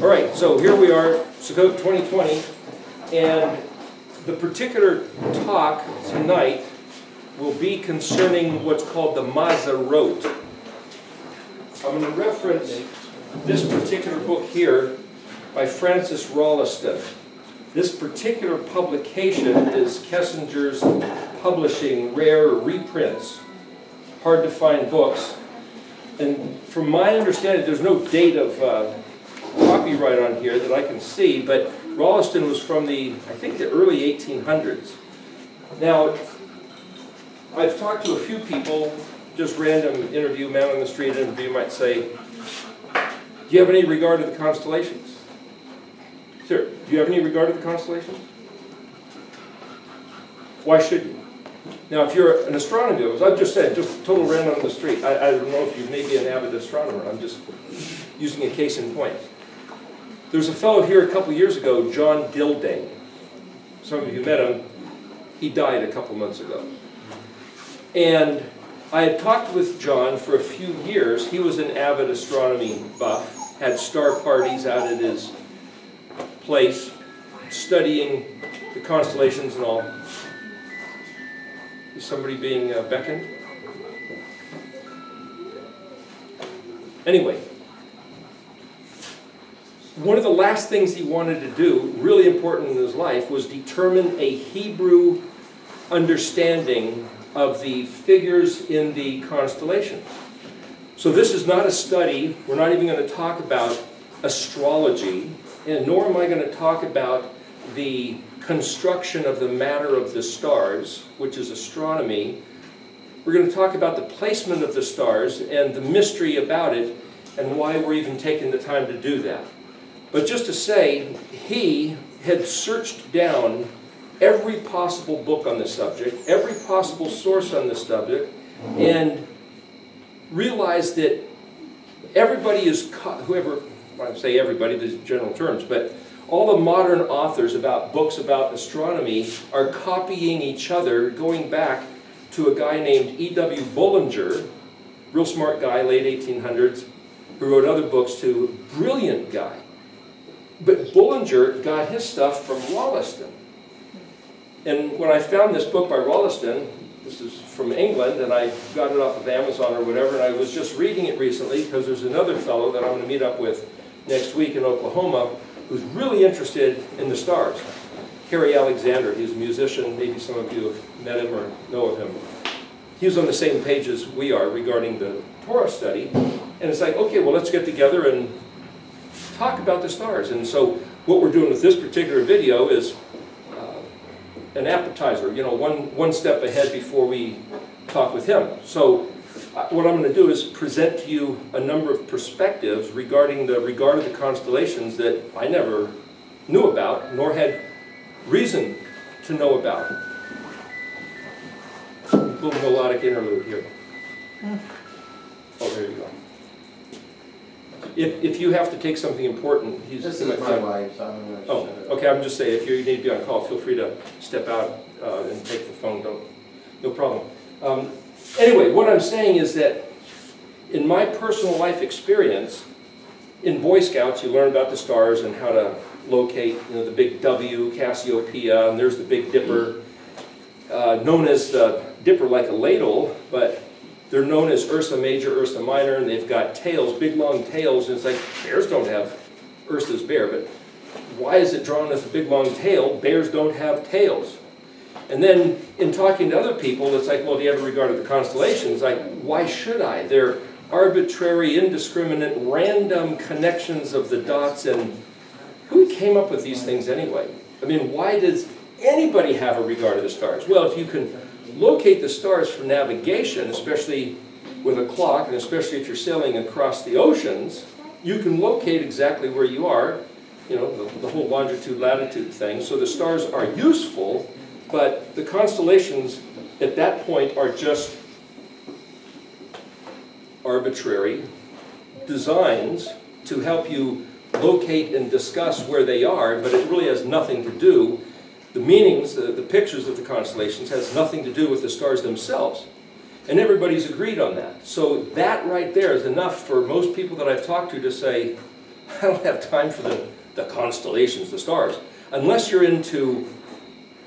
All right, so here we are, Sukkot 2020, and the particular talk tonight will be concerning what's called the Mazzaroth. I'm going to reference this particular book here by Francis Rolleston. This particular publication is Kessinger's Publishing Rare Reprints, hard to find books. And from my understanding, there's no date of copyright on here that I can see, but Rolleston was from I think the early 1800s. Now, I've talked to a few people, just random interview, man on the street interview might say, do you have any regard to the constellations? Sir, do you have any regard to the constellations? Why should you? Now, if you're an astronomer, as I've just said, just total random on the street, I don't know if you may be an avid astronomer, I'm just using a case in point. There's a fellow here a couple years ago, John Dildane. Some of you met him. He died a couple months ago. And I had talked with John for a few years. He was an avid astronomy buff, had star parties out at his place, studying the constellations and all. Is somebody being beckoned? Anyway, one of the last things he wanted to do, really important in his life, was determine a Hebrew understanding of the figures in the constellations. So this is not a study, we're not even going to talk about astrology, and nor am I going to talk about the construction of the matter of the stars, which is astronomy. We're going to talk about the placement of the stars and the mystery about it and why we're even taking the time to do that. But just to say, he had searched down every possible book on the subject, every possible source on the subject, and realized that everybody is, whoever, I say everybody, these are general terms, but all the modern authors about books about astronomy are copying each other, going back to a guy named E.W. Bullinger, real smart guy, late 1800s, who wrote other books too, brilliant guy. But Bullinger got his stuff from Rolleston. And when I found this book by Rolleston, this is from England, and I got it off of Amazon or whatever, and I was just reading it recently because there's another fellow that I'm going to meet up with next week in Oklahoma who's really interested in the stars. Harry Alexander, he's a musician, maybe some of you have met him or know of him. He's on the same page as we are regarding the Torah study, and it's like, okay, well, let's get together and talk about the stars. And so what we're doing with this particular video is an appetizer, you know, one step ahead before we talk with him. So what I'm going to do is present to you a number of perspectives regarding the regard of the constellations that I never knew about, nor had reason to know about. A little melodic interlude here. Oh, there you go. If you have to take something important, he's... This is my wife, so I'm going to... Oh, okay, I'm just saying, if you need to be on call, feel free to step out and take the phone, no problem. Anyway, what I'm saying is that in my personal life experience, in Boy Scouts, you learn about the stars and how to locate, you know, the big W, Cassiopeia, and there's the Big Dipper, known as the Dipper like a ladle, but they're known as Ursa Major, Ursa Minor, and they've got tails, big long tails, and it's like, bears don't have Ursa's bear, but why is it drawn with a big long tail? Bears don't have tails. And then in talking to other people, it's like, well, do you have a regard to the constellations? Like, why should I? They're arbitrary, indiscriminate, random connections of the dots, and who came up with these things anyway? I mean, why does anybody have a regard to the stars? Well, if you can locate the stars for navigation, especially with a clock, and especially if you're sailing across the oceans, you can locate exactly where you are, you know, the whole longitude, latitude thing. So the stars are useful, but the constellations at that point are just arbitrary designs to help you locate and discuss where they are, but it really has nothing to do. The meanings, the pictures of the constellations has nothing to do with the stars themselves. And everybody's agreed on that. So that right there is enough for most people that I've talked to say, I don't have time for the constellations, the stars. Unless you're into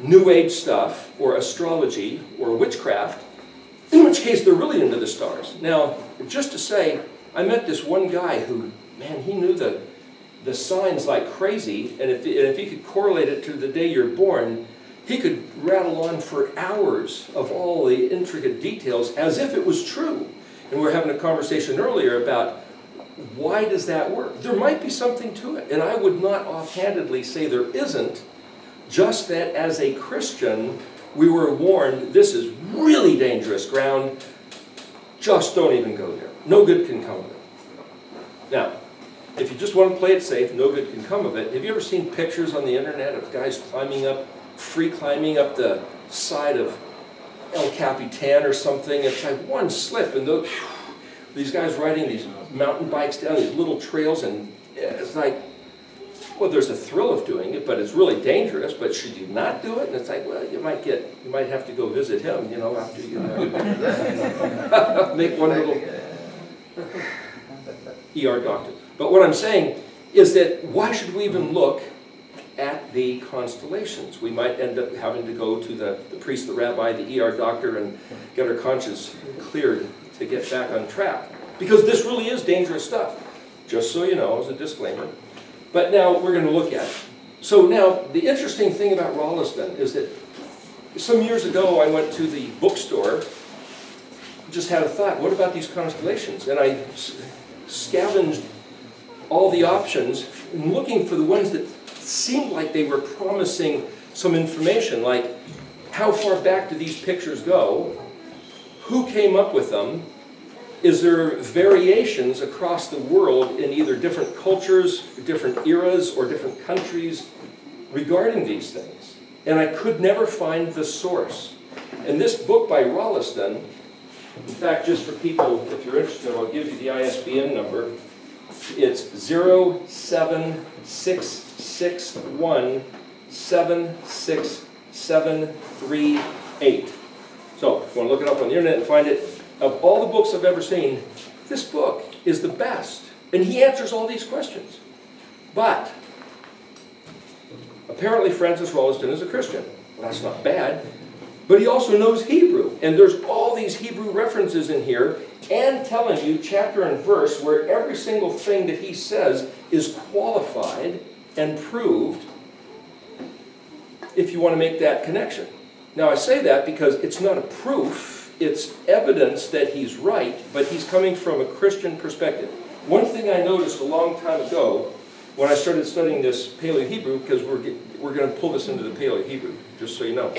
New Age stuff, or astrology, or witchcraft, in which case they're really into the stars. Now, just to say, I met this one guy who, man, he knew the signs like crazy, and if he could correlate it to the day you're born, he could rattle on for hours of all the intricate details as if it was true. And we were having a conversation earlier about why does that work? There might be something to it, and I would not offhandedly say there isn't, just that as a Christian, we were warned this is really dangerous ground, just don't even go there. No good can come of it. Now, if you just want to play it safe, no good can come of it. Have you ever seen pictures on the internet of guys free climbing up the side of El Capitan or something? It's like one slip and these guys riding these mountain bikes down these little trails, and it's like, well, there's a thrill of doing it, but it's really dangerous. But should you not do it? And it's like, well, you might have to go visit him, after you make one little ER doctor. But what I'm saying is that why should we even look at the constellations? We might end up having to go to the priest, the rabbi, the ER doctor, and get our conscience cleared to get back on track. Because this really is dangerous stuff, just so you know, as a disclaimer. But now we're going to look at it. So now, the interesting thing about Rolleston is that some years ago I went to the bookstore, just had a thought, what about these constellations? And I scavenged all the options and looking for the ones that seemed like they were promising some information, like how far back do these pictures go? Who came up with them? Is there variations across the world in either different cultures, different eras, or different countries regarding these things? And I could never find the source. And this book by Rolleston, in fact, just for people, if you're interested, I'll give you the ISBN number. It's 07661-76738. So if you want to look it up on the internet and find it, of all the books I've ever seen, this book is the best. And he answers all these questions. But apparently Francis Rolleston is a Christian. Well, that's not bad. But he also knows Hebrew. And there's all these Hebrew references in here, and telling you chapter and verse where every single thing that he says is qualified and proved if you want to make that connection. Now I say that because it's not a proof, it's evidence that he's right, but he's coming from a Christian perspective. One thing I noticed a long time ago when I started studying this Paleo-Hebrew, because we're going to pull this into the Paleo-Hebrew, just so you know,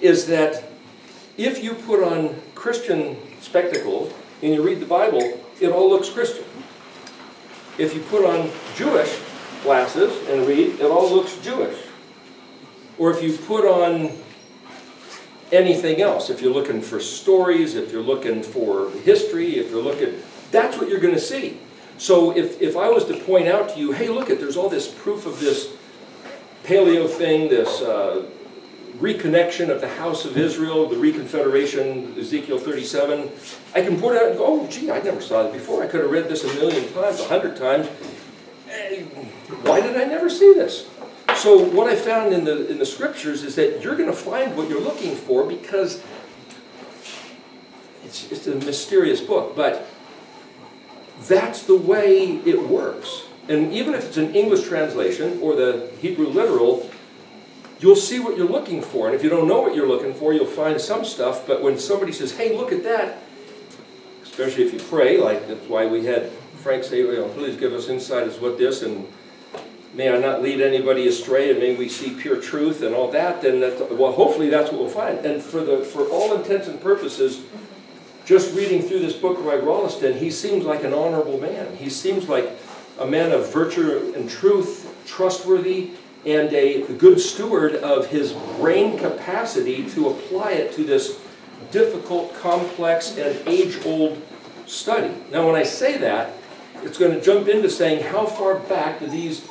is that if you put on Christian spectacles and you read the Bible, it all looks Christian. If you put on Jewish glasses and read, it all looks Jewish. Or if you put on anything else, if you're looking for stories, if you're looking for history, if you're looking, that's what you're going to see. So if I was to point out to you, hey, look, there's all this proof of this paleo thing, this reconnection of the house of Israel, the reconfederation, Ezekiel 37, I can point out and go, oh, gee, I never saw that before. I could have read this 1,000,000 times, 100 times. Why did I never see this? So what I found in the scriptures is that you're going to find what you're looking for, because it's a mysterious book, but that's the way it works. And even if it's an English translation or the Hebrew literal, you'll see what you're looking for. And if you don't know what you're looking for, you'll find some stuff. But when somebody says, hey, look at that, especially if you pray, like that's why we had Frank say, please give us insight as what this, and may I not lead anybody astray, and may we see pure truth and all that, then well, hopefully that's what we'll find. And for all intents and purposes, just reading through this book by Rolleston, he seems like an honorable man. He seems like a man of virtue and truth, trustworthy, and a good steward of his brain capacity to apply it to this difficult, complex, and age-old study. Now, when I say that, it's going to jump into saying, how far back do these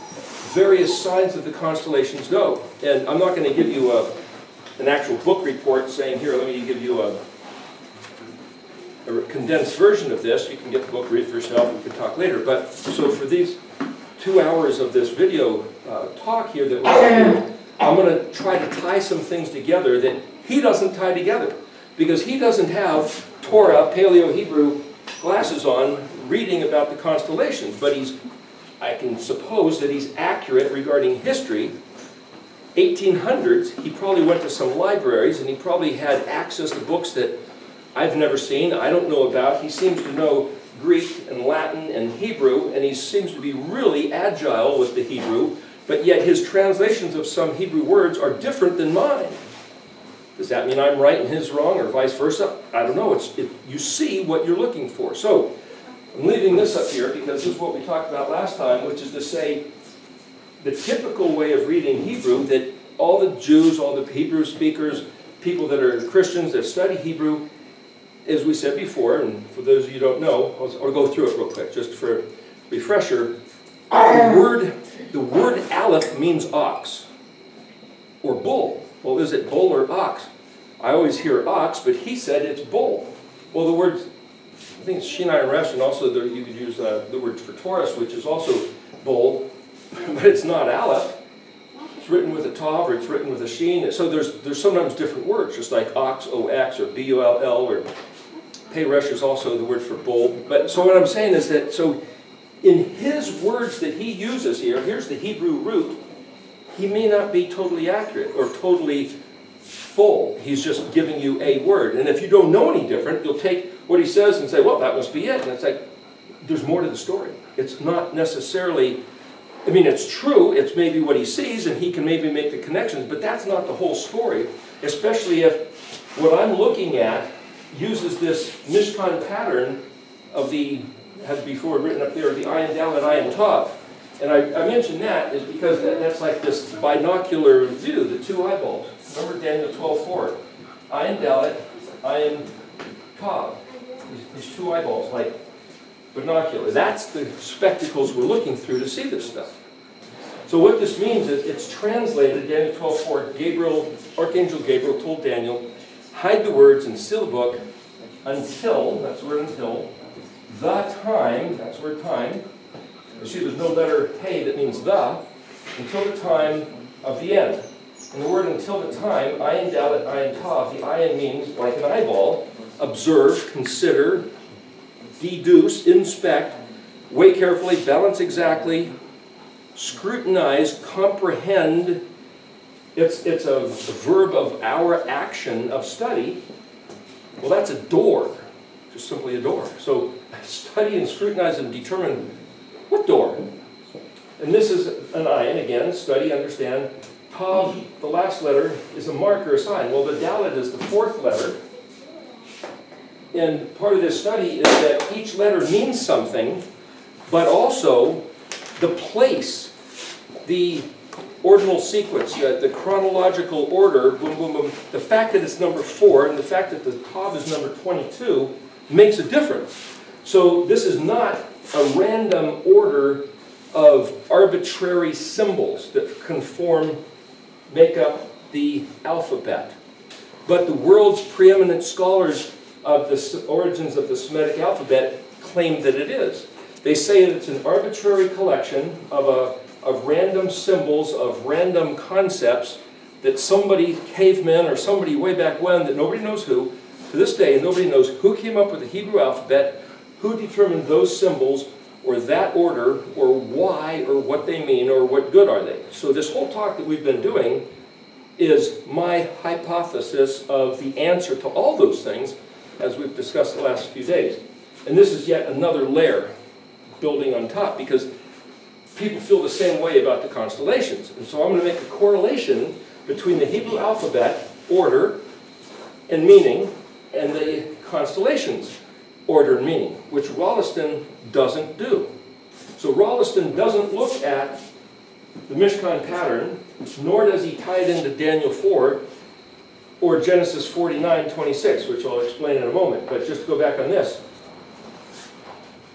various signs of the constellations go? And I'm not going to give you an actual book report saying, here, let me give you a condensed version of this. You can get the book, read for yourself, we can talk later. But so for these 2 hours of this video talk here that we're going to do, I'm going to try to tie some things together that he doesn't tie together. Because he doesn't have Torah, Paleo-Hebrew glasses on, reading about the constellations. But I can suppose that he's accurate regarding history. 1800s, he probably went to some libraries, and he probably had access to books that I've never seen, I don't know about. He seems to know Greek and Latin and Hebrew, and he seems to be really agile with the Hebrew, but yet his translations of some Hebrew words are different than mine. Does that mean I'm right and his wrong, or vice versa? I don't know. You see what you're looking for. So, I'm leaving this up here because this is what we talked about last time, which is to say the typical way of reading Hebrew that all the Jews, all the Hebrew speakers, people that are Christians that study Hebrew, as we said before, and for those of you who don't know, I'll go through it real quick, just for a refresher. The word aleph means ox, or bull. Well, is it bull or ox? I always hear ox, but he said it's bull. Well, the word, I think it's Shinai and Resh, and also you could use the word for Taurus, which is also bull, but it's not aleph. It's written with a tav, or it's written with a sheen. So there's sometimes different words, just like ox, O-X, or B-U-L-L, or Peresh is also the word for bull. But so what I'm saying is that, so in his words that he uses here, here's the Hebrew root, he may not be totally accurate or totally full. He's just giving you a word. And if you don't know any different, you'll take what he says and say, well, that must be it. And it's like, there's more to the story. It's not necessarily, I mean, it's true. It's maybe what he sees, and he can maybe make the connections, but that's not the whole story, especially if what I'm looking at uses this Mishkan pattern of the, had before written up there, the Ayin Dal and Ayin Tav. And I mention that is because that's like this binocular view, the two eyeballs. Remember Daniel 12:4. Ayin Dalet, Ayin Tav. These two eyeballs, like binocular. That's the spectacles we're looking through to see this stuff. So what this means is it's translated, Daniel 12:4, Archangel Gabriel told Daniel, hide the words and seal the book until, that's the word until, the time, that's the word time. You see there's no letter hey that means the, until the time of the end. And the word until the time, ayin dalet, ayin tav, the ayin means like an eyeball, observe, consider, deduce, inspect, weigh carefully, balance exactly, scrutinize, comprehend. It's a verb of our action of study. Well, that's a door, just simply a door. So study and scrutinize and determine what door. And this is an ayin, again, study, understand. Tav, the last letter, is a marker, a sign. Well, the dalet is the fourth letter. And part of this study is that each letter means something, but also the place, the ordinal sequence, the chronological order, boom, boom, boom. The fact that it's number 4 and the fact that the tav is number 22 makes a difference. So this is not a random order of arbitrary symbols that conform, make up the alphabet. But the world's preeminent scholars of the origins of the Semitic alphabet claim that it is. They say that it's an arbitrary collection of random symbols, of random concepts that somebody, cavemen or somebody way back when, that nobody knows who, to this day nobody knows who came up with the Hebrew alphabet, who determined those symbols, or that order, or why, or what they mean, or what good are they. So this whole talk that we've been doing is my hypothesis of the answer to all those things, as we've discussed the last few days. And this is yet another layer building on top, because people feel the same way about the constellations. And so I'm going to make a correlation between the Hebrew alphabet, order, and meaning, and the constellations, order and meaning, which Rolliston doesn't do. So Rolliston doesn't look at the Mishkan pattern, nor does he tie it into Daniel 4 or Genesis 49:26, which I'll explain in a moment. But just to go back on this,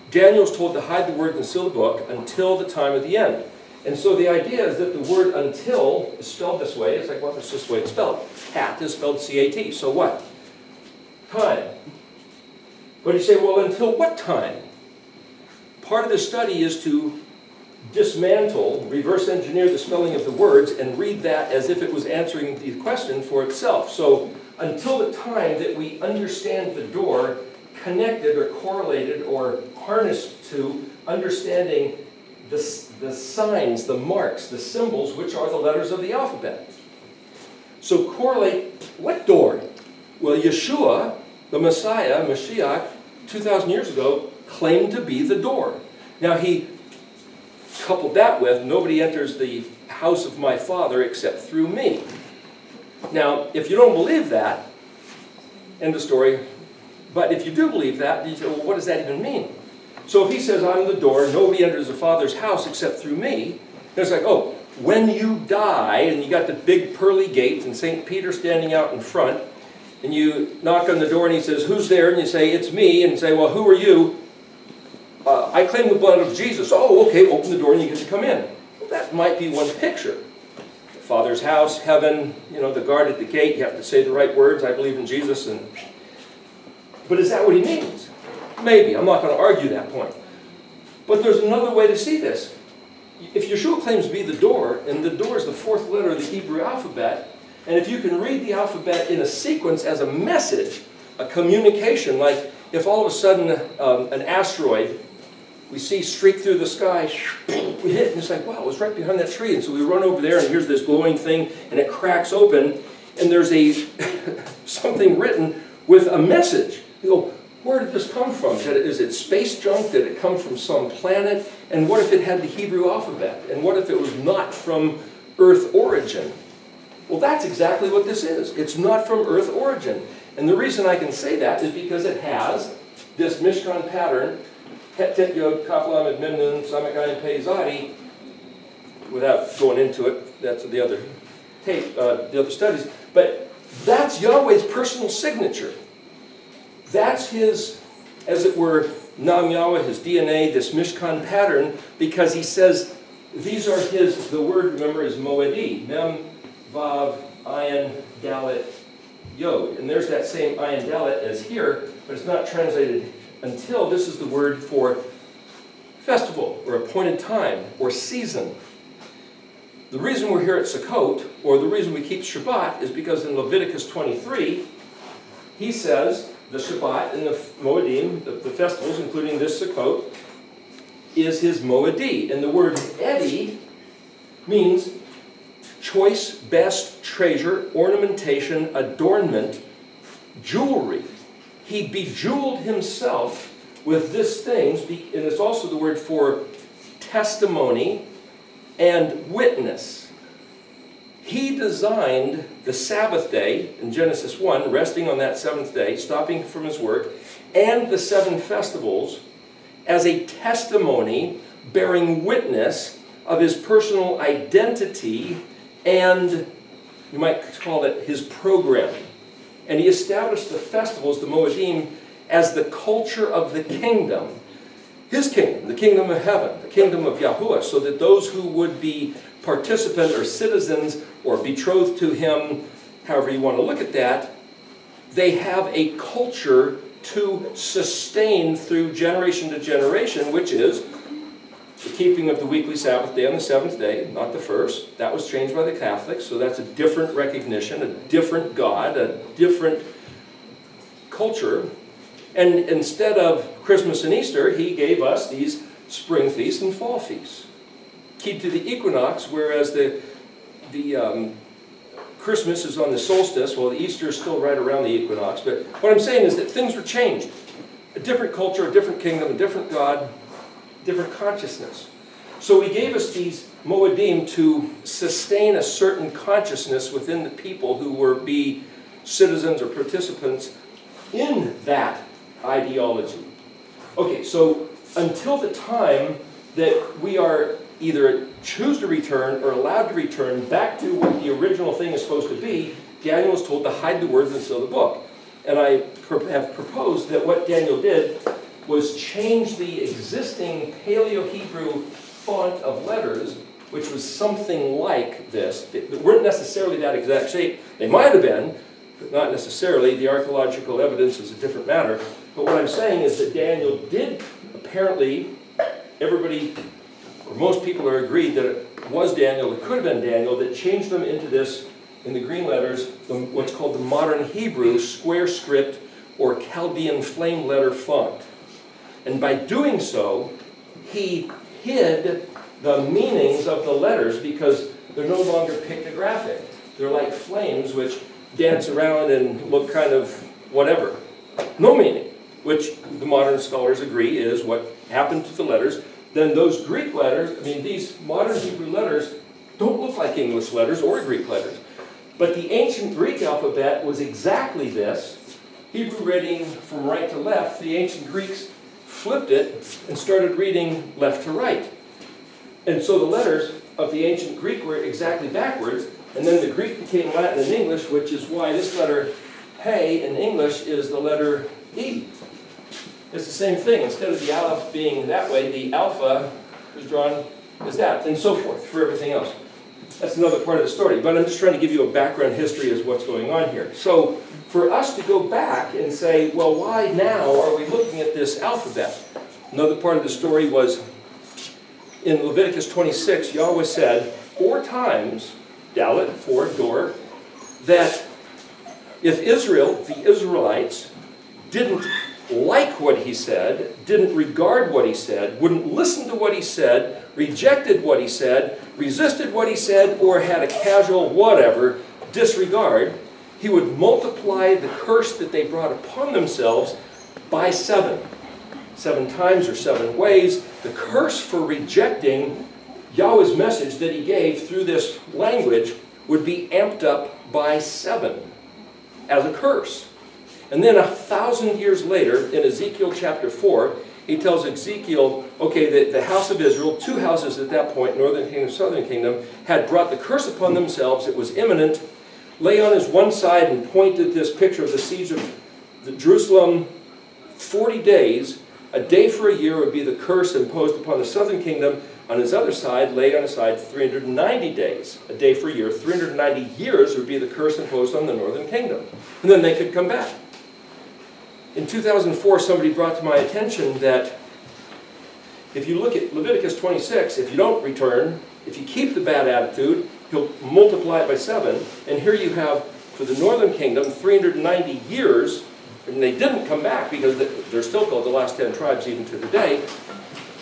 Daniel's told to hide the word and seal the book until the time of the end. And so the idea is that the word until is spelled this way. It's like, well, that's just the way it's spelled. Hat is spelled C-A-T. So what? Time. But you say, well, until what time? Part of the study is to dismantle, reverse engineer the spelling of the words and read that as if it was answering the question for itself. So until the time that we understand the door connected or correlated or harnessed to understanding the signs, the marks, the symbols, which are the letters of the alphabet. So correlate what door? Well, Yeshua, the Messiah, Mashiach, 2,000 years ago, claimed to be the door. Now he coupled that with, nobody enters the house of my Father except through me. Now, if you don't believe that, end of story. But if you do believe that, you say, well, what does that even mean? So if he says, I'm the door, nobody enters the Father's house except through me, it's like, oh, when you die, and you got the big pearly gates, and St. Peter standing out in front, and you knock on the door, and he says, who's there? And you say, it's me. And you say, well, who are you? I claim the blood of Jesus. Oh, okay, open the door, and you get to come in. Well, that might be one picture. The Father's house, heaven, you know, the guard at the gate, you have to say the right words, I believe in Jesus. But is that what he means? Maybe. I'm not going to argue that point. But there's another way to see this. If Yeshua claims to be the door, and the door is the fourth letter of the Hebrew alphabet, and if you can read the alphabet in a sequence as a message, a communication, like if all of a sudden an asteroid we see streak through the sky, we hit, and it's like, wow, it was right behind that tree. And so we run over there, and here's this glowing thing, and it cracks open, and there's something written with a message. You go, where did this come from? Is it space junk? Did it come from some planet? And what if it had the Hebrew alphabet? And what if it was not from Earth origin? Well, that's exactly what this is. It's not from Earth origin. And the reason I can say that is because it has this Mishkan pattern, Het Tet Yod Kaf Lamed Mem Nun Samek Ayin Pei Zadi. Without going into it, that's the other tape, the other studies. But that's Yahweh's personal signature. That's his, as it were, Nam Yahweh, his DNA, this Mishkan pattern, because he says these are his, the word, remember, is Moedi, Mem, Vav, Ayin, Dalet, Yod. And there's that same Ayin Dalet as here, but it's not translated until this is the word for festival, or appointed time, or season. The reason we're here at Sukkot, or the reason we keep Shabbat, is because in Leviticus 23, he says, the Shabbat and the Moedim, the festivals, including this Sukkot, is his Moedi. And the word Edi means choice, best, treasure, ornamentation, adornment, jewelry. He bejeweled himself with these things, and it's also the word for testimony and witness. He designed the Sabbath day in Genesis 1, resting on that seventh day, stopping from his work, and the 7 festivals as a testimony bearing witness of his personal identity and, you might call it, his program. And he established the festivals, the Moedim, as the culture of the kingdom. His kingdom, the kingdom of heaven, the kingdom of Yahuwah, so that those who would be participant or citizens or betrothed to him, however you want to look at that, they have a culture to sustain through generation to generation, which is the keeping of the weekly Sabbath day on the 7th day, not the first. That was changed by the Catholics, so that's a different recognition, a different God, a different culture. And instead of Christmas and Easter, he gave us these spring feasts and fall feasts. Keyed to the equinox, whereas the Christmas is on the solstice, well, the Easter is still right around the equinox. But what I'm saying is that things were changed. A different culture, a different kingdom, a different God, different consciousness. So he gave us these Moedim to sustain a certain consciousness within the people who were be citizens or participants in that ideology. Okay, so until the time that we are either choose to return or allowed to return back to what the original thing is supposed to be, Daniel was told to hide the words and seal the book. And I have proposed that what Daniel did was change the existing Paleo-Hebrew font of letters, which was something like this. They weren't necessarily that exact shape. They might have been, but not necessarily. The archaeological evidence is a different matter. But what I'm saying is that Daniel did, apparently, everybody, or most people are agreed that it was Daniel, it could have been Daniel, that changed them into this, in the green letters, what's called the modern Hebrew square script or Chaldean flame letter font. And by doing so, he hid the meanings of the letters because they're no longer pictographic. They're like flames which dance around and look kind of whatever. No meaning, which the modern scholars agree is what happened to the letters. Then those Greek letters, I mean these modern Hebrew letters don't look like English letters or Greek letters. But the ancient Greek alphabet was exactly this. Hebrew reading from right to left. The ancient Greeks flipped it and started reading left to right. And so the letters of the ancient Greek were exactly backwards, and then the Greek became Latin and English, which is why this letter He in English is the letter E. It's the same thing. Instead of the aleph being that way, the alpha is drawn as that, and so forth for everything else. That's another part of the story, but I'm just trying to give you a background history as what's going on here. So for us to go back and say, well, why now are we looking at this alphabet? Another part of the story was in Leviticus 26, Yahweh said 4 times, Dalet, 4, door, that if Israel, the Israelites, didn't like what he said, didn't regard what he said, wouldn't listen to what he said, rejected what he said, resisted what he said, or had a casual whatever disregard, he would multiply the curse that they brought upon themselves by 7. 7 times or 7 ways. The curse for rejecting Yahweh's message that he gave through this language would be amped up by 7 as a curse. And then 1,000 years later, in Ezekiel chapter 4, he tells Ezekiel, okay, the house of Israel, 2 houses at that point, northern kingdom, southern kingdom, had brought the curse upon themselves. It was imminent. Lay on his one side and pointed this picture of the siege of Jerusalem. 40 days, a day for a year would be the curse imposed upon the southern kingdom. On his other side, lay on his side 390 days, a day for a year. 390 years would be the curse imposed on the northern kingdom. And then they could come back. In 2004, somebody brought to my attention that if you look at Leviticus 26, if you don't return, if you keep the bad attitude, he'll multiply it by 7. And here you have, for the northern kingdom, 390 years, and they didn't come back because they're still called the last 10 tribes even to today.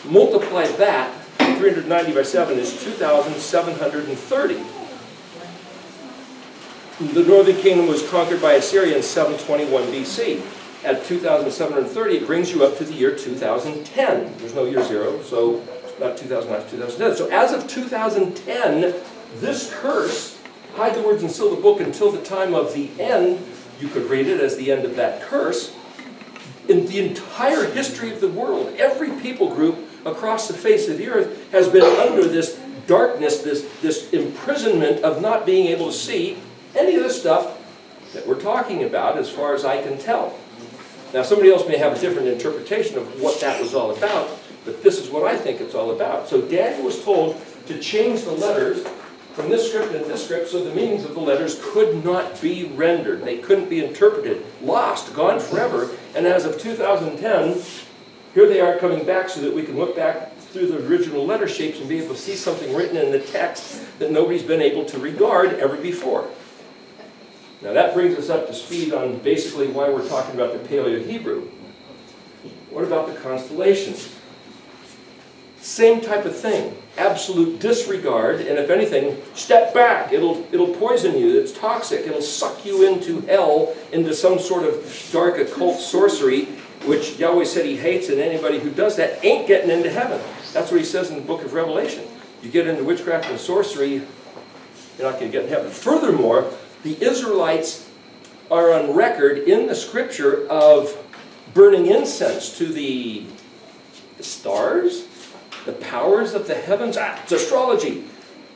Multiply that, 390 by 7 is 2,730. The northern kingdom was conquered by Assyria in 721 BC. At 2,730, it brings you up to the year 2010. There's no year 0, so not 2009, it's 2010. So as of 2010, this curse, hide the words and seal the book until the time of the end, you could read it as the end of that curse. In the entire history of the world, every people group across the face of the earth has been under this darkness, this imprisonment of not being able to see any of the stuff that we're talking about as far as I can tell. Now somebody else may have a different interpretation of what that was all about, but this is what I think it's all about. So Daniel was told to change the letters from this script into this script so the meanings of the letters could not be rendered. They couldn't be interpreted, lost, gone forever. And as of 2010, here they are coming back so that we can look back through the original letter shapes and be able to see something written in the text that nobody's been able to regard ever before. Now that brings us up to speed on basically why we're talking about the Paleo-Hebrew. What about the constellations? Same type of thing. Absolute disregard, and if anything, step back. It'll poison you. It's toxic. It'll suck you into hell, into some sort of dark occult sorcery, which Yahweh said he hates, and anybody who does that ain't getting into heaven. That's what he says in the book of Revelation. You get into witchcraft and sorcery, you're not going to get in heaven. Furthermore, the Israelites are on record in the scripture of burning incense to the stars, the powers of the heavens. It's astrology.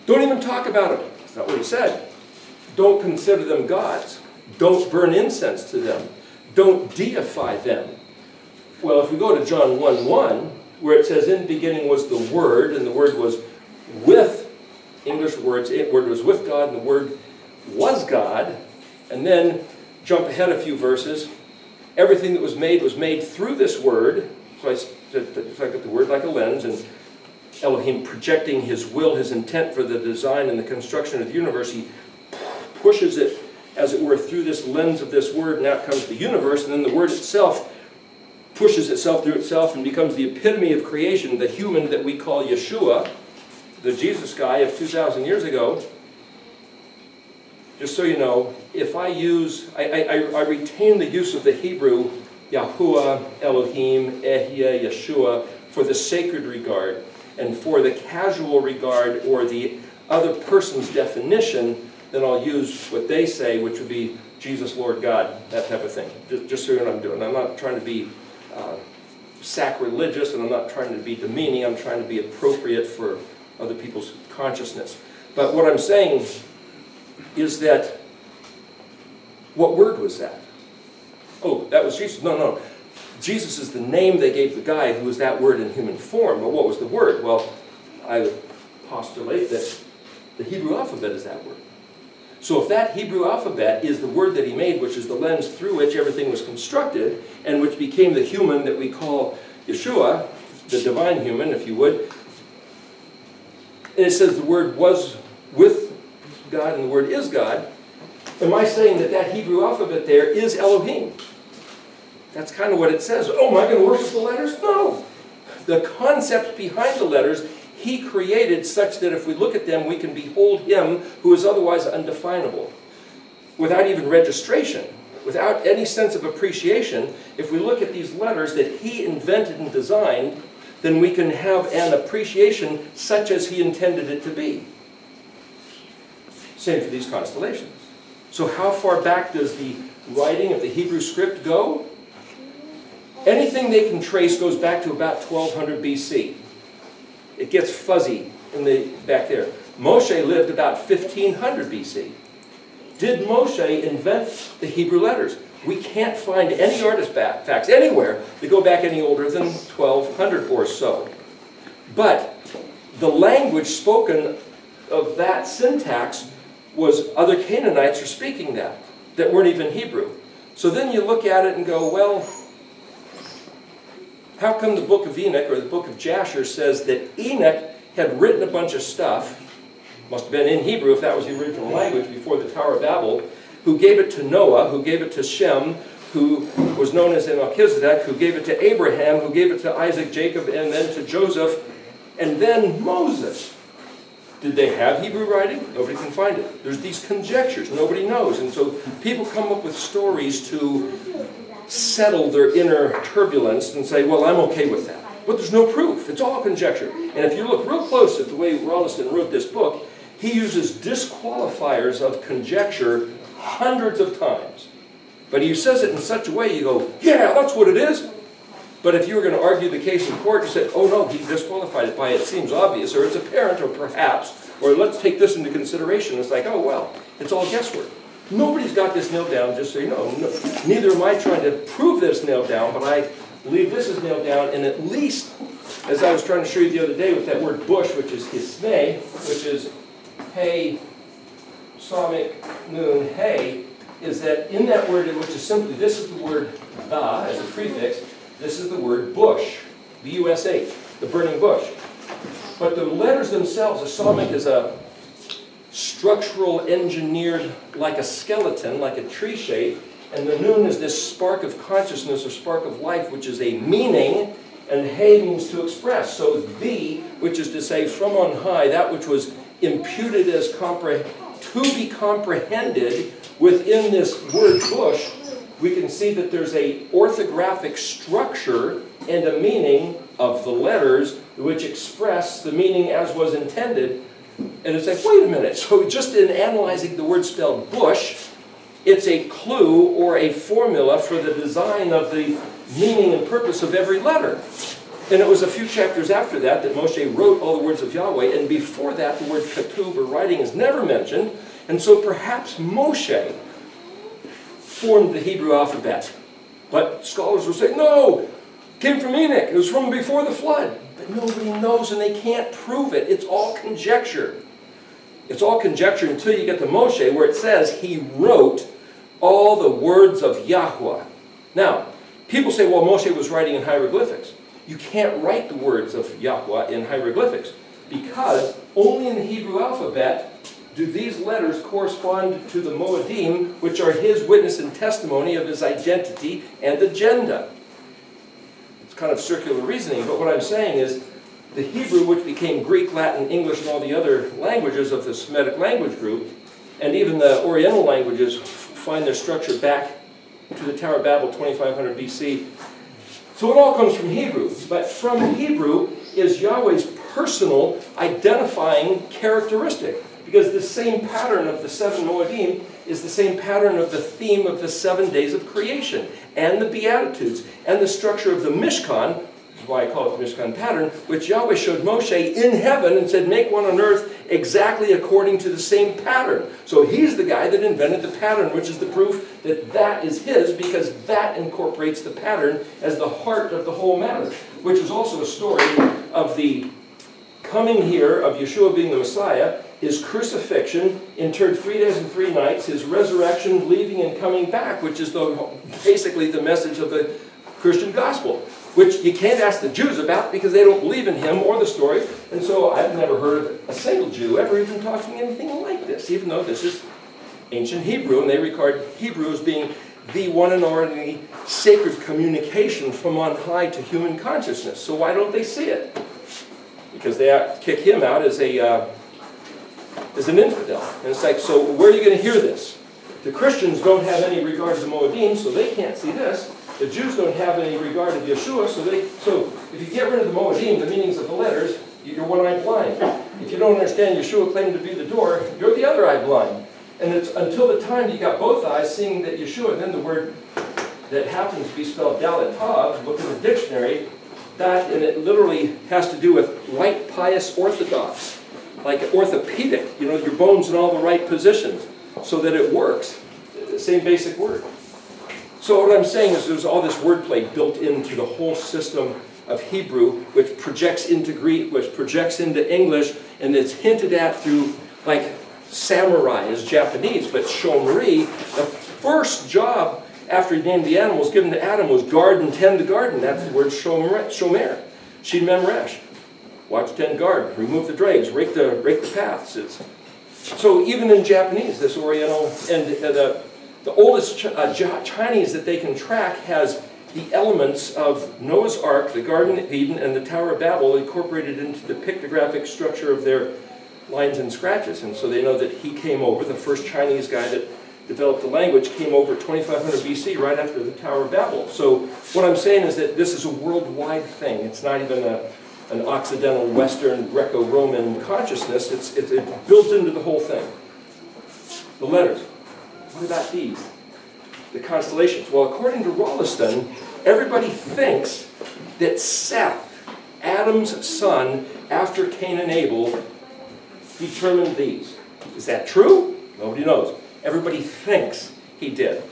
Don't even talk about them. That's not what he said. Don't consider them gods. Don't burn incense to them. Don't deify them. Well, if we go to John 1:1, where it says, in the beginning was the Word, and the Word was with, English words, the Word was with God, and the Word was God, and then jump ahead a few verses. Everything that was made through this Word. So I got the Word like a lens, and Elohim projecting his will, his intent for the design and the construction of the universe. He pushes it, as it were, through this lens of this word, and out comes the universe, and then the word itself pushes itself through itself and becomes the epitome of creation, the human that we call Yeshua, the Jesus guy of 2,000 years ago. Just so you know, if I use, I retain the use of the Hebrew Yahuwah, Elohim, Ehyeh, Yeshua for the sacred regard, and for the casual regard or the other person's definition, then I'll use what they say, which would be Jesus, Lord God, that type of thing. Just so you know what I'm doing. I'm not trying to be sacrilegious, and I'm not trying to be demeaning. I'm trying to be appropriate for other people's consciousness. But what I'm saying is that, what word was that? Oh, that was Jesus. No, no. Jesus is the name they gave the guy who was that word in human form. But what was the word? Well, I would postulate that the Hebrew alphabet is that word. So if that Hebrew alphabet is the word that he made, which is the lens through which everything was constructed, and which became the human that we call Yeshua, the divine human, if you would, and it says the word was with God and the word is God, am I saying that that Hebrew alphabet there is Elohim? That's kind of what it says. Oh, am I going to worship the letters? No. The concepts behind the letters he created such that if we look at them, we can behold him who is otherwise undefinable. Without even registration, without any sense of appreciation, if we look at these letters that he invented and designed, then we can have an appreciation such as he intended it to be. Same for these constellations. So how far back does the writing of the Hebrew script go? Anything they can trace goes back to about 1200 BC. It gets fuzzy in the back there. Moshe lived about 1500 BC. Did Moshe invent the Hebrew letters? We can't find any artifacts anywhere that go back any older than 1200 or so. But the language spoken of that syntax was other Canaanites are speaking that weren't even Hebrew. So then you look at it and go, well, how come the book of Enoch or the book of Jasher says that Enoch had written a bunch of stuff, must have been in Hebrew if that was the original language before the Tower of Babel, who gave it to Noah, who gave it to Shem, who was known as Melchizedek, who gave it to Abraham, who gave it to Isaac, Jacob, and then to Joseph, and then Moses. Did they have Hebrew writing? Nobody can find it. There's these conjectures. Nobody knows. And so people come up with stories to settle their inner turbulence and say, well, I'm okay with that. But there's no proof. It's all conjecture. And if you look real close at the way Rolliston wrote this book, he uses disqualifiers of conjecture hundreds of times. But he says it in such a way you go, yeah, that's what it is. But if you were going to argue the case in court, you said, oh no, he disqualified it by it seems obvious, or it's apparent, or perhaps, or let's take this into consideration. It's like, oh well, it's all guesswork. Nobody's got this nailed down, just so you know. No, neither am I trying to prove this nailed down, but I believe this is nailed down, and at least, as I was trying to show you the other day with that word bush, which is hisne, which is hey, Samic, noon, hey, is that in that word, which is simply, this is the word da as a prefix, this is the word bush, B-U-S-H, the burning bush. But the letters themselves, a Samic is a structural engineered like a skeleton, like a tree shape, and the noon is this spark of consciousness or spark of life, which is a meaning, and hey means to express. So the, which is to say from on high, that which was imputed as to be comprehended within this word bush, we can see that there's a orthographic structure and a meaning of the letters which express the meaning as was intended. And it's like, wait a minute, so just in analyzing the word spelled bush, it's a clue or a formula for the design of the meaning and purpose of every letter. And it was a few chapters after that that Moshe wrote all the words of Yahweh, and before that the word ketub or writing is never mentioned, and so perhaps Moshe formed the Hebrew alphabet. But scholars will say, no, it came from Enoch, it was from before the flood. But nobody knows and they can't prove it. It's all conjecture. It's all conjecture until you get to Moshe where it says he wrote all the words of Yahweh. Now, people say, well, Moshe was writing in hieroglyphics. you can't write the words of Yahweh in hieroglyphics, because only in the Hebrew alphabet do these letters correspond to the Moedim, which are his witness and testimony of his identity and agenda. It's kind of circular reasoning, but what I'm saying is the Hebrew, which became Greek, Latin, English, and all the other languages of the Semitic language group, and even the Oriental languages find their structure back to the Tower of Babel, 2500 BC. So it all comes from Hebrew, but from Hebrew is Yahweh's personal identifying characteristic. Because the same pattern of the 7 Moedim is the same pattern of the theme of the 7 days of creation, and the Beatitudes, and the structure of the Mishkan, which is why I call it the Mishkan pattern, which Yahweh showed Moshe in heaven and said, make one on earth exactly according to the same pattern. So he's the guy that invented the pattern, which is the proof that that is his, because that incorporates the pattern as the heart of the whole matter, which is also a story of the coming here of Yeshua being the Messiah, his crucifixion, interred 3 days and 3 nights, his resurrection, leaving and coming back, which is basically the message of the Christian gospel, which you can't ask the Jews about because they don't believe in him or the story. And so I've never heard of a single Jew ever even talking anything like this, even though this is ancient Hebrew, and they regard Hebrew as being the one and only sacred communication from on high to human consciousness. So why don't they see it? Because they kick him out as an infidel. And it's like, so where are you going to hear this? The Christians don't have any regard to Moedim, so they can't see this. The Jews don't have any regard to Yeshua, so if you get rid of the Moedim, the meanings of the letters, you're one-eyed blind. If you don't understand Yeshua claiming to be the door, you're the other eye blind. And it's until the time you got both eyes seeing that Yeshua, then the word that happens to be spelled Dalet Tav, look in the dictionary, that, and it literally has to do with right pious orthodox, like orthopedic, you know, your bones in all the right positions, so that it works. The same basic word. So what I'm saying is there's all this wordplay built into the whole system of Hebrew, which projects into Greek, which projects into English, and it's hinted at through, like, samurai is Japanese, but shomri, the first job after he named the animals given to Adam was guard and tend the garden. That's the word shomer. Shin mem resh. Watch, tend, guard, remove the dregs, rake the paths. So even in Japanese, this Oriental, and the oldest Chinese that they can track has the elements of Noah's Ark, the Garden of Eden, and the Tower of Babel incorporated into the pictographic structure of their lines and scratches. And so they know that he came over, the first Chinese guy that developed the language, came over 2500 BC, right after the Tower of Babel. So what I'm saying is that this is a worldwide thing. It's not even an Occidental, Western, Greco-Roman consciousness. It's built into the whole thing. The letters. What about these? The constellations. Well, according to Rolliston, everybody thinks that Seth, Adam's son, after Cain and Abel, determined these. Is that true? Nobody knows. Everybody thinks he did.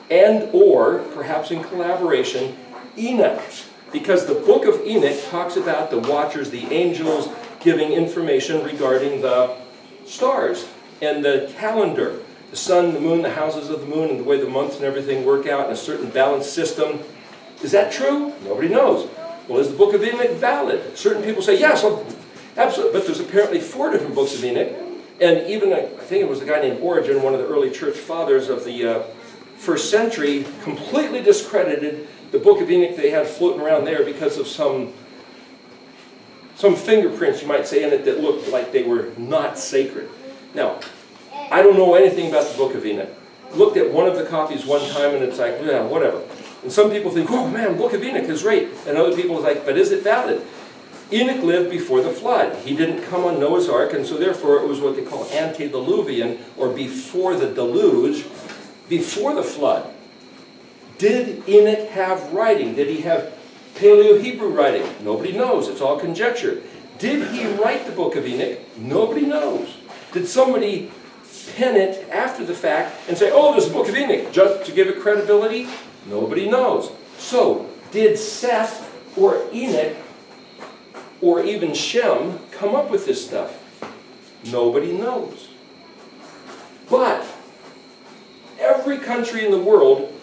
And or, perhaps in collaboration, Enoch. Because the book of Enoch talks about the watchers, the angels, giving information regarding the stars and the calendar. The sun, the moon, the houses of the moon, and the way the months and everything work out in a certain balanced system. Is that true? Nobody knows. Well, is the book of Enoch valid? Certain people say, yes, well, absolutely. But there's apparently 4 different books of Enoch. And even, I think it was a guy named Origen, one of the early church fathers of the 1st century, completely discredited the book of Enoch they had floating around there because of some fingerprints, you might say, in it that looked like they were not sacred. Now, I don't know anything about the book of Enoch. Looked at one of the copies one time and it's like, yeah, whatever. And some people think, oh man, book of Enoch is great. And other people are like, but is it valid? Enoch lived before the flood. He didn't come on Noah's Ark, and so therefore it was what they call antediluvian, or before the deluge, before the flood. Did Enoch have writing? Did he have Paleo-Hebrew writing? Nobody knows. It's all conjecture. Did he write the book of Enoch? Nobody knows. Did somebody pen it after the fact and say, oh, there's a book of Enoch, just to give it credibility? Nobody knows. So, did Seth or Enoch or even Shem come up with this stuff? Nobody knows. But every country in the world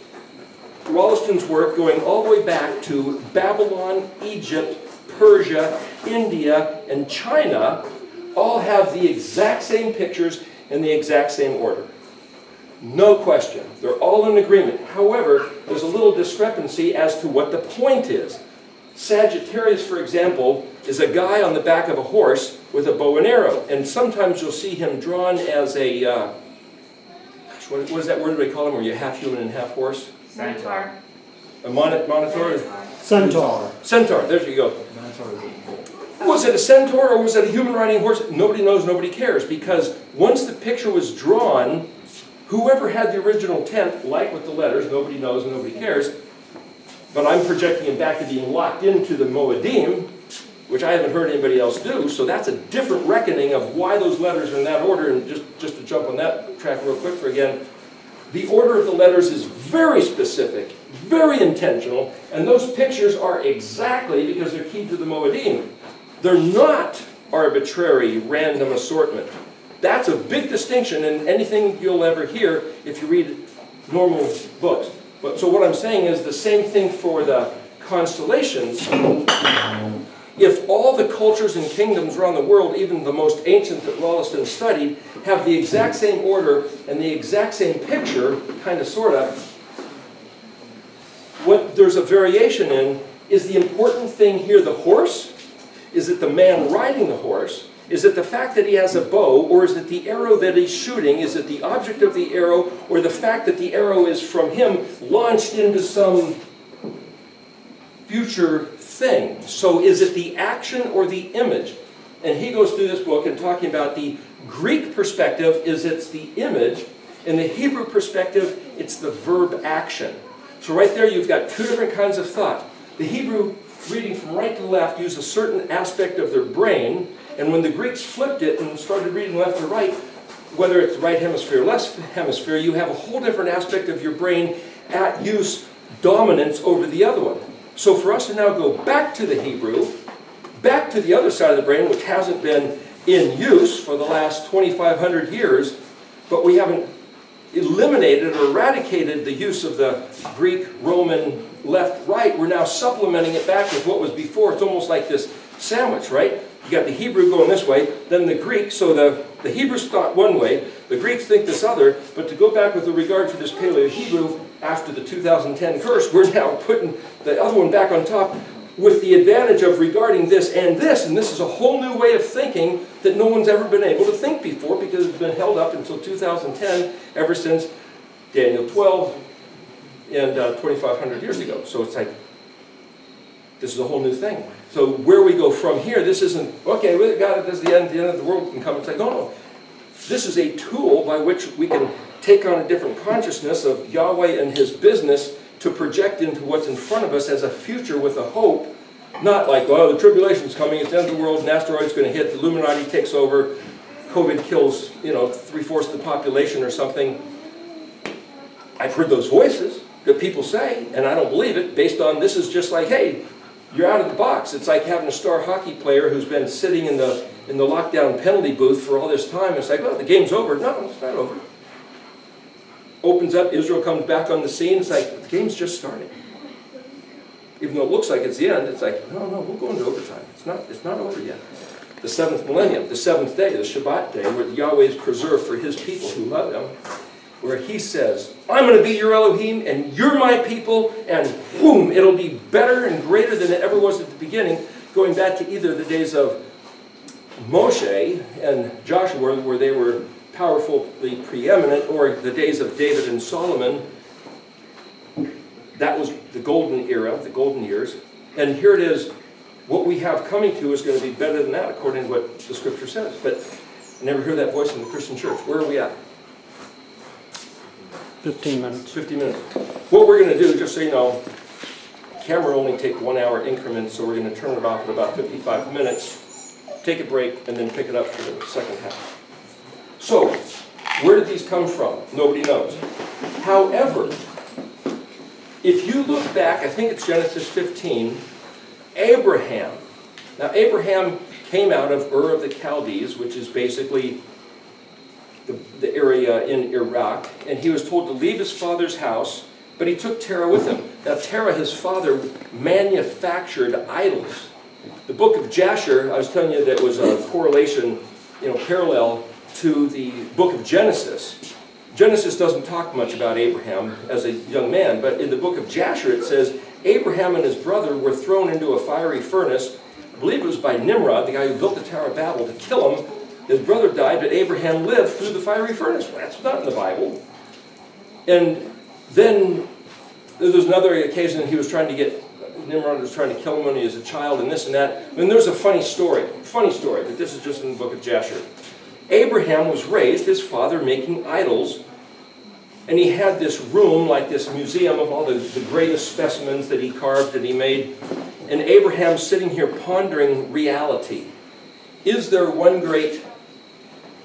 Wollaston's work going all the way back to Babylon, Egypt, Persia, India, and China all have the exact same pictures in the exact same order. No question. They're all in agreement. However, there's a little discrepancy as to what the point is. Sagittarius, for example, is a guy on the back of a horse with a bow and arrow. And sometimes you'll see him drawn as a, what is that word do they call him, where you're half human and half horse? Centaur. A monitor? Centaur. Centaur, there you go. Was it a centaur or was it a human riding a horse? Nobody knows, nobody cares. Because once the picture was drawn, whoever had the original intent, like with the letters, nobody knows and nobody cares, but I'm projecting it back to being locked into the Moedim, which I haven't heard anybody else do, so that's a different reckoning of why those letters are in that order. And just to jump on that track real quick for again, the order of the letters is very specific, very intentional, and those pictures are exactly because they're keyed to the Moedim. They're not arbitrary, random assortment. That's a big distinction in anything you'll ever hear if you read normal books. But so what I'm saying is the same thing for the constellations. If all the cultures and kingdoms around the world, even the most ancient that Wollaston studied, have the exact same order and the exact same picture, kind of, sort of, what there's a variation in is the important thing here the horse? Is it the man riding the horse? Is it the fact that he has a bow, or is it the arrow that he's shooting? Is it the object of the arrow, or the fact that the arrow is from him launched into some future thing? So is it the action or the image? And he goes through this book and talking about the Greek perspective is it's the image. In the Hebrew perspective, it's the verb action. So right there you've got two different kinds of thought. The Hebrew, reading from right to left, use a certain aspect of their brain. And when the Greeks flipped it and started reading left to right, whether it's right hemisphere or left hemisphere, you have a whole different aspect of your brain at use, dominance over the other one. So for us to now go back to the Hebrew, back to the other side of the brain, which hasn't been in use for the last 2,500 years, but we haven't eliminated or eradicated the use of the Greek, Roman, left-right. We're now supplementing it back with what was before. It's almost like this sandwich, right? You got the Hebrew going this way, then the Greek. So the Hebrews thought one way, the Greeks think this other, but to go back with the regard for this Paleo-Hebrew, after the 2010 curse, we're now putting the other one back on top with the advantage of regarding this, and this is a whole new way of thinking that no one's ever been able to think before because it's been held up until 2010, ever since Daniel 12 and 2,500 years ago. So it's like, this is a whole new thing. So where we go from here, this isn't, okay, we got it, this is the end of the world can come. It's like, no. This is a tool by which we can take on a different consciousness of Yahweh and His business to project into what's in front of us as a future with a hope. Not like, oh, the tribulation's coming, it's the end of the world, an asteroid's going to hit, the Illuminati takes over, COVID kills, 3/4 of the population or something. I've heard those voices that people say, and I don't believe it, based on this is just like, hey, you're out of the box. It's like having a star hockey player who's been sitting in the lockdown penalty booth for all this time. It's like, well, the game's over. No, it's not over. Opens up, Israel comes back on the scene. It's like, the game's just starting. Even though it looks like it's the end, it's like, no, we'll go into overtime. It's not over yet. The 7th millennium, the 7th day, the Shabbat day, where Yahweh is preserved for His people who love Him, where He says, I'm going to be your Elohim, and you're my people, and boom, it'll be better and greater than it ever was at the beginning, going back to either the days of Moshe and Joshua, where they were powerfully preeminent, or the days of David and Solomon. That was the golden era, the golden years. And here it is, what we have coming to is going to be better than that, according to what the Scripture says. But I never hear that voice in the Christian church. Where are we at? 15 minutes. 15 minutes. What we're going to do, just so you know, camera only take 1 hour increments, so we're going to turn it off at about 55 minutes, take a break, and then pick it up for the second half. So, where did these come from? Nobody knows. However, if you look back, I think it's Genesis 15, Abraham. Now, Abraham came out of Ur of the Chaldees, which is basically the area in Iraq, and he was told to leave his father's house But he took Terah with him. Now Terah, his father, manufactured idols. The book of Jasher, I was telling you that was a correlation, parallel to the book of Genesis. Genesis doesn't talk much about Abraham as a young man, but in the book of Jasher it says, Abraham and his brother were thrown into a fiery furnace. I believe it was by Nimrod, the guy who built the Tower of Babel, to kill him. His brother died, but Abraham lived through the fiery furnace. Well, that's not in the Bible. And then there was another occasion that Nimrod was trying to kill him when he was a child, and this and that. And there's a funny story, but this is just in the book of Jasher. Abraham was raised, his father, making idols, and he had this room, like this museum of all the greatest specimens that he carved and he made. And Abraham's sitting here pondering reality. Is there one great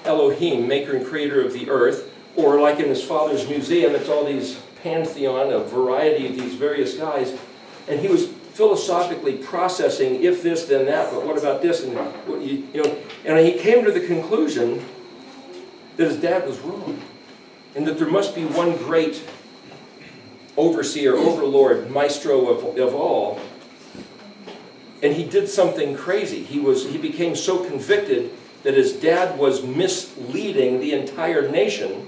Elohim, maker and creator of the earth? Or like in his father's museum, it's all these pantheon, a variety of these various guys. And he was philosophically processing, if this, then that, but what about this? And, and he came to the conclusion that his dad was wrong. And that there must be one great overseer, overlord, maestro of all. And he did something crazy. He became so convicted that his dad was misleading the entire nation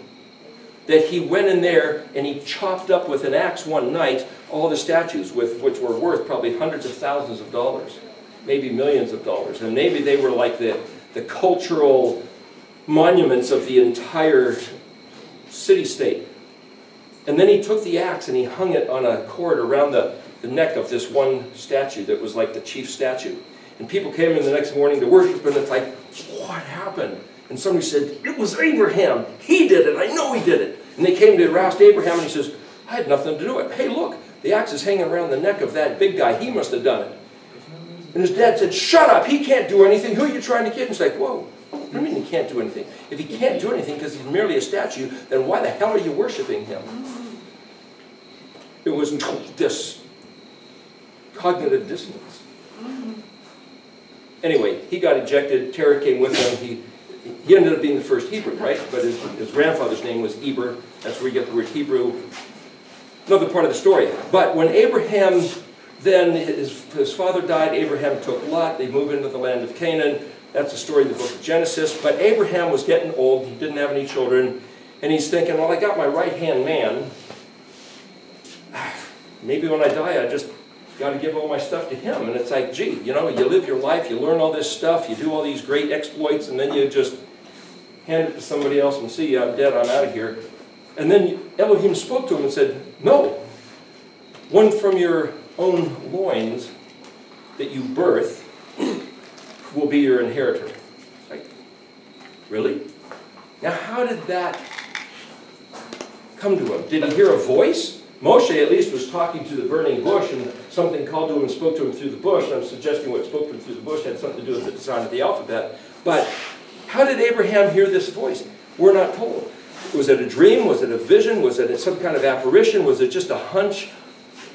that he went in there and he chopped up with an axe one night all the statues, which were worth probably hundreds of thousands of dollars, maybe millions of dollars. And maybe they were like the cultural monuments of the entire city-state. And then he took the axe and he hung it on a cord around the neck of this one statue that was like the chief statue. And people came in the next morning to worship, and it's like, what happened? And somebody said, it was Abraham. He did it. I know he did it. And they came to roust Abraham, and he says, I had nothing to do with it. Hey, look, the axe is hanging around the neck of that big guy. He must have done it. And his dad said, shut up. He can't do anything. Who are you trying to kid? And he's like, whoa. What do you mean he can't do anything? If he can't do anything because he's merely a statue, then why the hell are you worshiping him? It was this cognitive dissonance. Anyway, he got ejected. Terah came with him. He ended up being the first Hebrew, right? But his grandfather's name was Eber. That's where you get the word Hebrew. Another part of the story. But when Abraham, then his father died, Abraham took Lot. They moved into the land of Canaan. That's the story in the book of Genesis. But Abraham was getting old. He didn't have any children. And he's thinking, well, I got my right-hand man. Maybe when I die, I just got to give all my stuff to him. And it's like, gee, you live your life, you learn all this stuff, you do all these great exploits, and then you just hand it to somebody else and see, I'm dead, I'm out of here. And then Elohim spoke to him and said, no, one from your own loins that you birth will be your inheritor. It's like, really? Now how did that come to him? Did he hear a voice? Moshe at least was talking to the burning bush, and something called to him and spoke to him through the bush. I'm suggesting what spoke to him through the bush had something to do with the design of the alphabet. But how did Abraham hear this voice? We're not told. Was it a dream? Was it a vision? Was it some kind of apparition? Was it just a hunch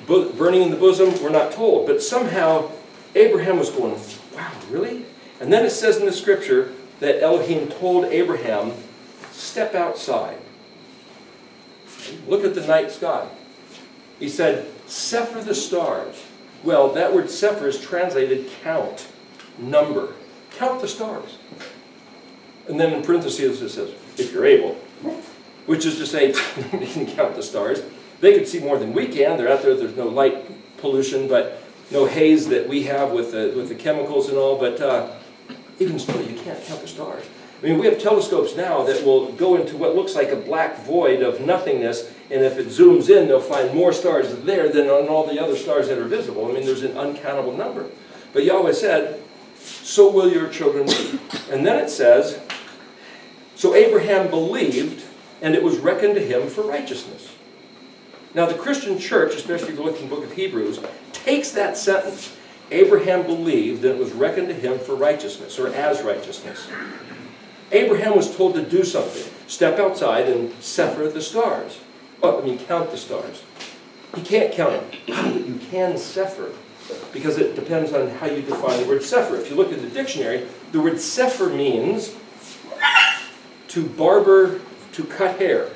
burning in the bosom? We're not told. But somehow Abraham was going, wow, really? And then it says in the scripture that Elohim told Abraham, step outside. Look at the night sky. He said, Sephir the stars. Well, that word Sephir is translated count, number. Count the stars. And then in parentheses it says, if you're able. Which is to say, they can count the stars. They can see more than we can. They're out there. There's no light pollution, but no haze that we have with the chemicals and all. But even still, you can't count the stars. I mean, we have telescopes now that will go into what looks like a black void of nothingness, and if it zooms in, they'll find more stars there than on all the other stars that are visible. I mean, there's an uncountable number. But Yahweh said, so will your children be. And then it says, so Abraham believed, and it was reckoned to him for righteousness. Now, the Christian church, especially if you look in the book of Hebrews, takes that sentence, Abraham believed, and it was reckoned to him for righteousness, or as righteousness. Abraham was told to do something. Step outside and sephir the stars. Well, I mean, count the stars. You can't count them. But you can sephir, because it depends on how you define the word sephir. If you look at the dictionary, the word sephir means to barber, to cut hair.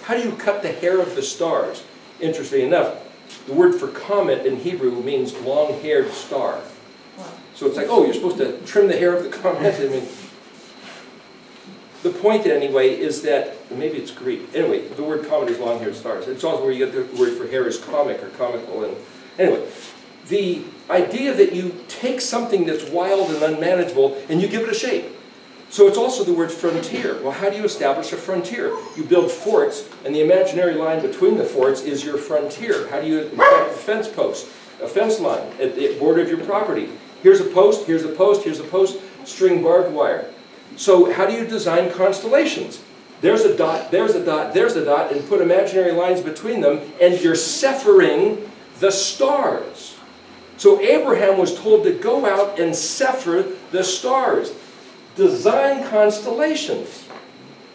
How do you cut the hair of the stars? interesting enough, the word for comet in Hebrew means long-haired star. So it's like, oh, you're supposed to trim the hair of the comet? I mean, the point, anyway, is that, maybe it's Greek. Anyway, the word comet is long-haired stars. It's also where you get the word for hair is comic or comical. And anyway, the idea that you take something that's wild and unmanageable and you give it a shape. So it's also the word frontier. Well, how do you establish a frontier? You build forts, and the imaginary line between the forts is your frontier. How do you erect a fence post, a fence line at the border of your property? Here's a post, here's a post, here's a post, string barbed wire. So how do you design constellations? There's a dot, there's a dot, there's a dot, and put imaginary lines between them, and you're sepharing the stars. So Abraham was told to go out and sepher the stars. Design constellations.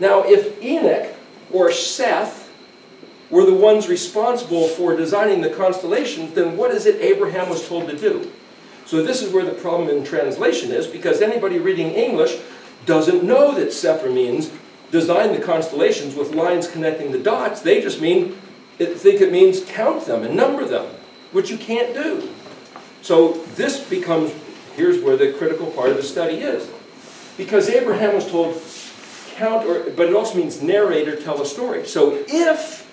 Now, if Enoch or Seth were the ones responsible for designing the constellations, then what is it Abraham was told to do? So this is where the problem in translation is, because anybody reading English doesn't know that Sephir means design the constellations with lines connecting the dots. They just think it means count them and number them, which you can't do. So this becomes, here's where the critical part of the study is. Because Abraham was told count, but it also means narrate or tell a story. So if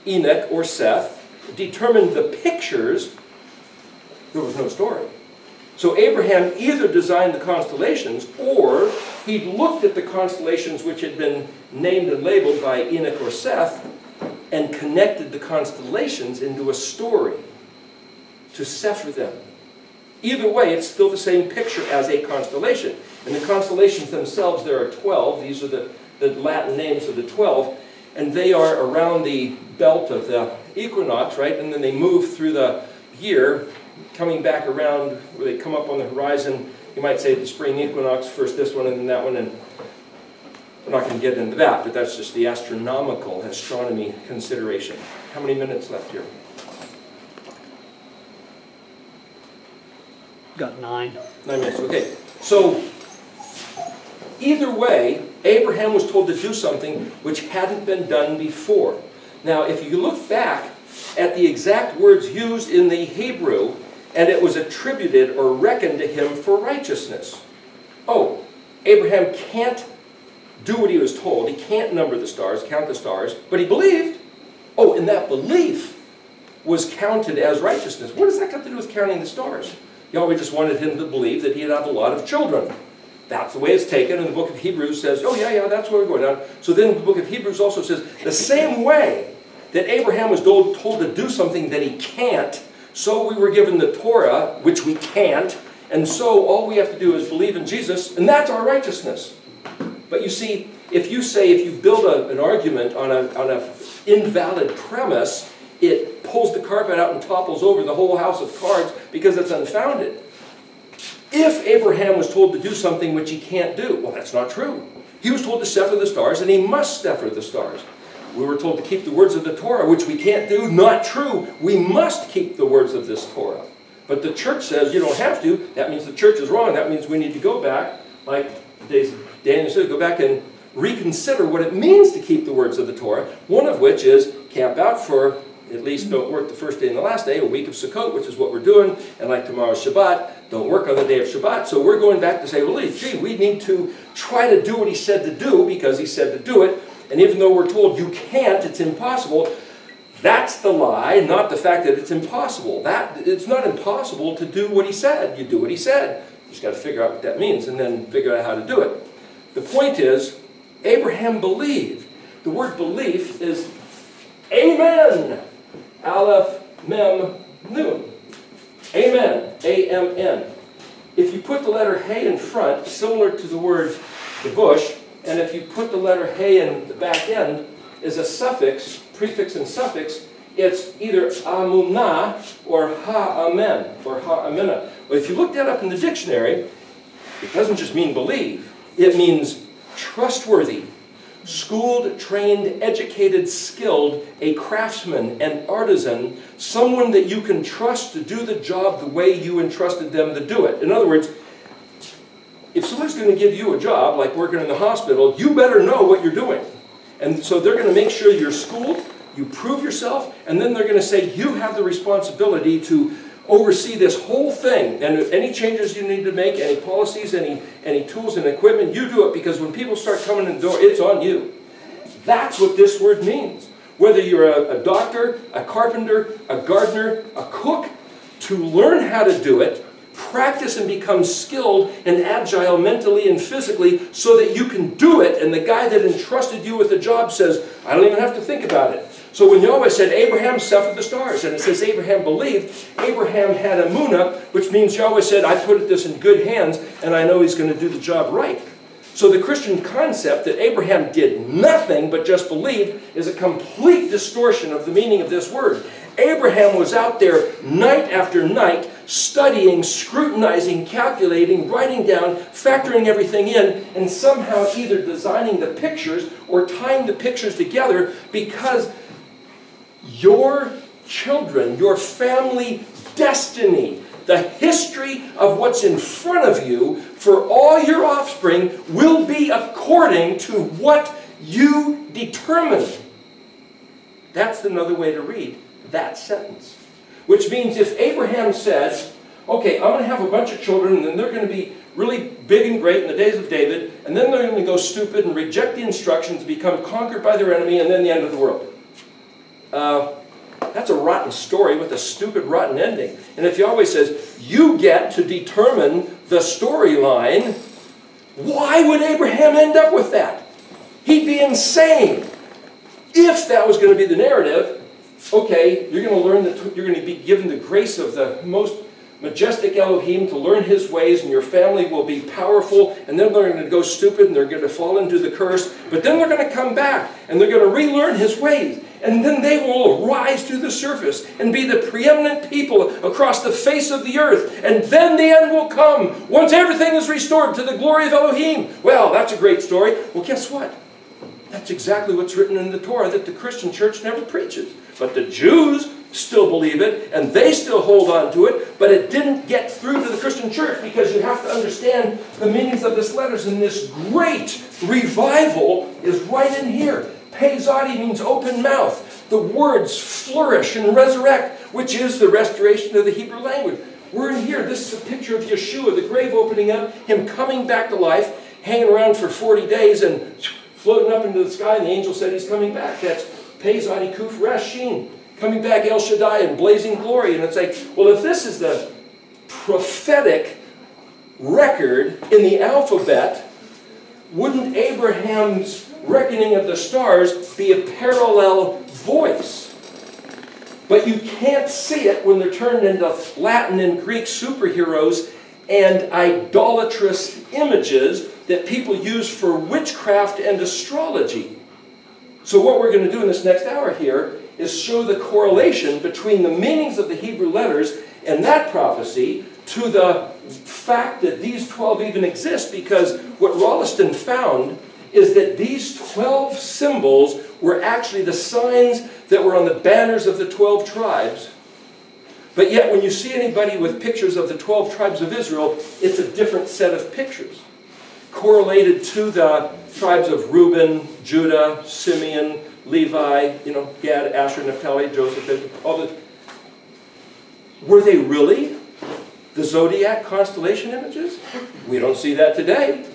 Enoch or Seth determined the pictures, there was no story. So Abraham either designed the constellations, or he looked at the constellations which had been named and labeled by Enoch or Seth, and connected the constellations into a story to sepher them. Either way, it's still the same picture as a constellation. And the constellations themselves, there are 12. These are the Latin names of the 12. And they are around the belt of the equinox, right? And then they move through the year, coming back around, where they come up on the horizon. You might say the spring equinox, first this one and then that one. And I'm not going to get into that, but that's just the astronomical astronomy consideration. How many minutes left here? Got 9. 9 minutes, okay. So, either way, Abraham was told to do something which hadn't been done before. Now, if you look back at the exact words used in the Hebrew, and it was attributed or reckoned to him for righteousness. Oh, Abraham can't do what he was told. He can't number the stars, count the stars, but he believed. Oh, and that belief was counted as righteousness. What does that got to do with counting the stars? Yahweh just wanted him to believe that he'd have a lot of children. That's the way it's taken, and the book of Hebrews says, oh yeah, that's where we're going down. So then the book of Hebrews also says, the same way that Abraham was told to do something that he can't, so we were given the Torah, which we can't, and so all we have to do is believe in Jesus, and that's our righteousness. But you see, if you build an argument on an invalid premise, it pulls the carpet out and topples over the whole house of cards because it's unfounded. If Abraham was told to do something which he can't do, well, that's not true. He was told to sepher the stars, and he must sepher the stars. We were told to keep the words of the Torah, which we can't do. Not true. We must keep the words of this Torah. But the church says you don't have to. That means the church is wrong. That means we need to go back, like Daniel said, go back and reconsider what it means to keep the words of the Torah, one of which is camp out for at least don't work the first day and the last day, a week of Sukkot, which is what we're doing, and like tomorrow's Shabbat, don't work on the day of Shabbat. So we're going back to say, well, gee, we need to try to do what he said to do because he said to do it, and even though we're told you can't, it's impossible, that's the lie, not the fact that it's impossible. It's not impossible to do what he said. You do what he said. You just got to figure out what that means and then figure out how to do it. The point is, Abraham believed. The word belief is Amen. Aleph, Mem, Nun. Amen. A-M-N. If you put the letter Hey in front, similar to the word the bush, and if you put the letter Hey in the back end, is a suffix, prefix and suffix, it's either Amunah or Ha-Amen, or Ha-Amena. Well, if you look that up in the dictionary, it doesn't just mean believe. It means trustworthy, schooled, trained, educated, skilled, a craftsman, an artisan, someone that you can trust to do the job the way you entrusted them to do it. In other words, if someone's going to give you a job, like working in the hospital, you better know what you're doing. And so they're going to make sure you're schooled, you prove yourself, and then they're going to say, you have the responsibility to oversee this whole thing. And any changes you need to make, any policies, any tools and equipment, you do it, because when people start coming in the door, it's on you. That's what this word means. Whether you're a doctor, a carpenter, a gardener, a cook, to learn how to do it, practice and become skilled and agile mentally and physically so that you can do it, and the guy that entrusted you with the job says, I don't even have to think about it. So when Yahweh said, Abraham suffered the stars, and it says Abraham believed, Abraham had emunah, which means Yahweh said, I put this in good hands, and I know he's going to do the job right. So the Christian concept that Abraham did nothing but just believe is a complete distortion of the meaning of this word. Abraham was out there night after night, studying, scrutinizing, calculating, writing down, factoring everything in, and somehow either designing the pictures or tying the pictures together, because your children, your family destiny, the history of what's in front of you for all your offspring will be according to what you determine. That's another way to read that sentence. Which means if Abraham said, okay, I'm going to have a bunch of children, and then they're going to be really big and great in the days of David, and then they're going to go stupid and reject the instructions, become conquered by their enemy, and then the end of the world. That's a rotten story with a stupid, rotten ending. And if Yahweh says, you get to determine the storyline, why would Abraham end up with that? He'd be insane. If that was going to be the narrative, okay, you're going to learn that you're going to be given the grace of the most majestic Elohim to learn his ways, and your family will be powerful, and then they're going to go stupid, and they're going to fall into the curse, but then they're going to come back, and they're going to relearn his ways, and then they will rise to the surface and be the preeminent people across the face of the earth, and then the end will come, once everything is restored to the glory of Elohim. Well, that's a great story. Well, guess what? That's exactly what's written in the Torah that the Christian church never preaches. But the Jews still believe it, and they still hold on to it, but it didn't get through to the Christian church, because you have to understand the meanings of this letters, and this great revival is right in here. Pezadi means open mouth. The words flourish and resurrect, which is the restoration of the Hebrew language. We're in here. This is a picture of Yeshua, the grave opening up, him coming back to life, hanging around for 40 days, and floating up into the sky, and the angel said he's coming back. That's Pezadi Kuf Resh Shin, coming back El Shaddai in blazing glory. And it's like, well, if this is the prophetic record in the alphabet, wouldn't Abraham's reckoning of the stars be a parallel voice? But you can't see it when they're turned into Latin and Greek superheroes and idolatrous images that people use for witchcraft and astrology. So what we're going to do in this next hour here is show the correlation between the meanings of the Hebrew letters and that prophecy to the fact that these 12 even exist, because what Rolleston found is that these 12 symbols were actually the signs that were on the banners of the 12 tribes. But yet when you see anybody with pictures of the 12 tribes of Israel, it's a different set of pictures, correlated to the tribes of Reuben, Judah, Simeon, Levi, Gad, Asher, Naphtali, Joseph, all the... Were they really the zodiac constellation images? We don't see that today.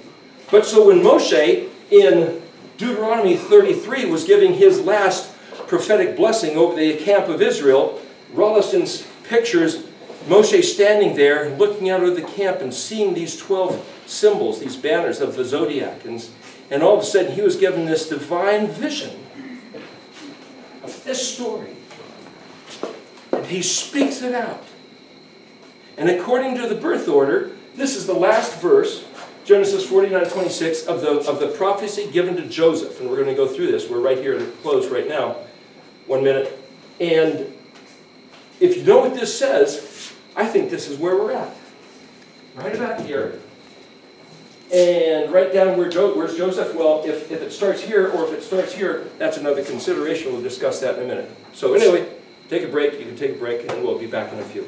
But so when Moshe in Deuteronomy 33 was giving his last prophetic blessing over the camp of Israel, Rolleston's pictures Moshe standing there looking out of the camp and seeing these 12 symbols, these banners of the zodiac, and all of a sudden he was given this divine vision of this story, and he speaks it out. And according to the birth order, this is the last verse, Genesis 49:26, of the prophecy given to Joseph. And we're going to go through this. We're right here to close right now. 1 minute. And if you know what this says, I think this is where we're at. Right about here. And right down where's Joseph? Well, if it starts here or if it starts here, that's another consideration. We'll discuss that in a minute. So anyway, take a break. You can take a break, and we'll be back in a few.